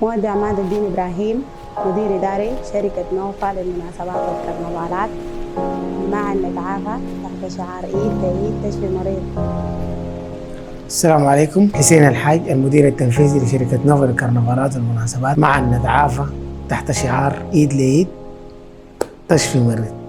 مودع عماد الدين إبراهيم، مدير إداري شركة نوفا للمناسبات والكرنفالات. معا نتعافى تحت شعار إيد بإيد تشفي مريض. السلام عليكم، حسين الحاج المدير التنفيذي لشركة نوفا للكرنفالات والمناسبات. معا نتعافى تحت شعار إيد لإيد تشفي مريض.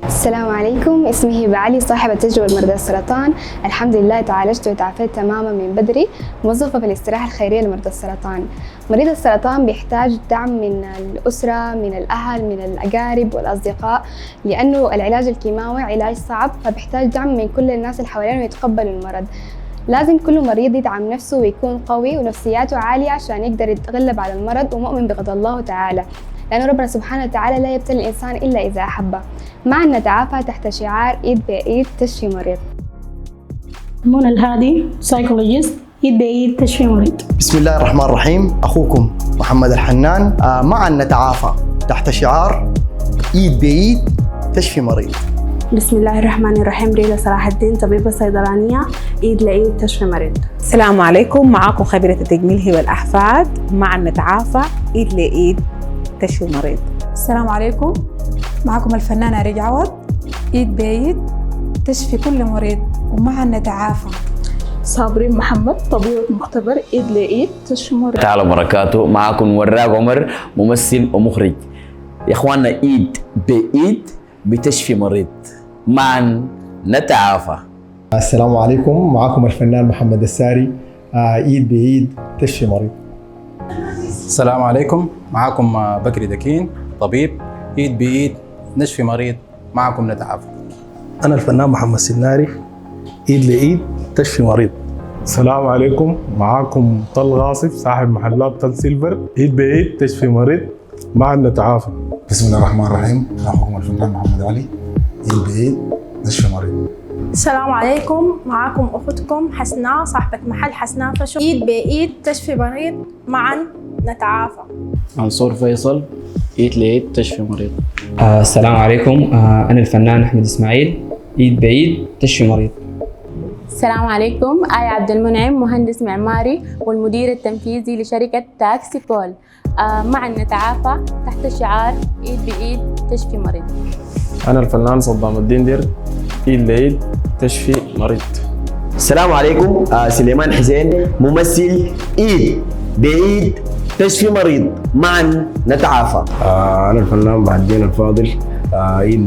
السلام عليكم، اسمي هبة علي، صاحبة تجربة مرضى السرطان. الحمد لله تعالجت وتعافيت تماما من بدري، موظفة في الاستراحة الخيرية لمرضى السرطان. مريض السرطان بيحتاج دعم من الأسرة، من الأهل، من الأقارب والأصدقاء، لأنه العلاج الكيماوي علاج صعب، فبيحتاج دعم من كل الناس اللي حواليه يتقبلوا المرض. لازم كل مريض يدعم نفسه ويكون قوي ونفسياته عالية عشان يقدر يتغلب على المرض ومؤمن بقضاء الله تعالى، لأن ربنا سبحانه وتعالى لا يبتلي الإنسان إلا إذا أحبه. معا نتعافى تحت شعار إيد بإيد تشفي مريض. منى الهادي، سايكولوجيست، إيد بإيد تشفي مريض. بسم الله الرحمن الرحيم، أخوكم محمد الحنان. معا نتعافى تحت شعار إيد بإيد تشفي مريض. بسم الله الرحمن الرحيم، ريلا صلاح الدين، طبيبة صيدلانية، إيد لإيد تشفي مريض. السلام عليكم، معاكم خبيرة التجميل هبة الأحفاد. معا نتعافى إيد لإيد تشفي مريض. السلام عليكم، معكم الفنانة ريج عوض، إيد بإيد تشفي كل مريض ومعا نتعافى. صابرين محمد، طبيبة مختبر، إيد لإيد تشفي مريض. تعالى بركاته، معكم وراق عمر، ممثل ومخرج. يا إخواننا، إيد بإيد بتشفي مريض، معا نتعافى. السلام عليكم، معكم الفنان محمد الساري، إيد بإيد تشفي مريض. السلام عليكم، معكم بكري دكين، طبيب، إيد بإيد نشفي مريض، معكم نتعافى. أنا الفنان محمد سناري، إيد لإيد تشفي مريض. السلام عليكم، معكم طل غاصب، صاحب محلات طل سيلفر، إيد بإيد تشفي مريض، معا نتعافى. بسم الله الرحمن الرحيم، معكم الفنان محمد علي، إيد بإيد نشفي مريض. السلام عليكم، معكم أختكم حسناء، صاحبة محل حسناء فشو، إيد بإيد تشفي مريض، معا نتعافى. منصور فيصل، إيد لإيد تشفي مريض. السلام عليكم، أنا الفنان أحمد إسماعيل، إيد بإيد تشفي مريض. السلام عليكم، آية عبد المنعم، مهندس معماري والمدير التنفيذي لشركة تاكسي كول. معا نتعافى تحت شعار إيد بإيد تشفي مريض. أنا الفنان صدام الدين دير، إيد لإيد تشفي مريض. السلام عليكم، سليمان حسين، ممثل، إيد بإيد تشفي مريض، معا نتعافى. أنا الفنان بعد الدين الفاضل، إيد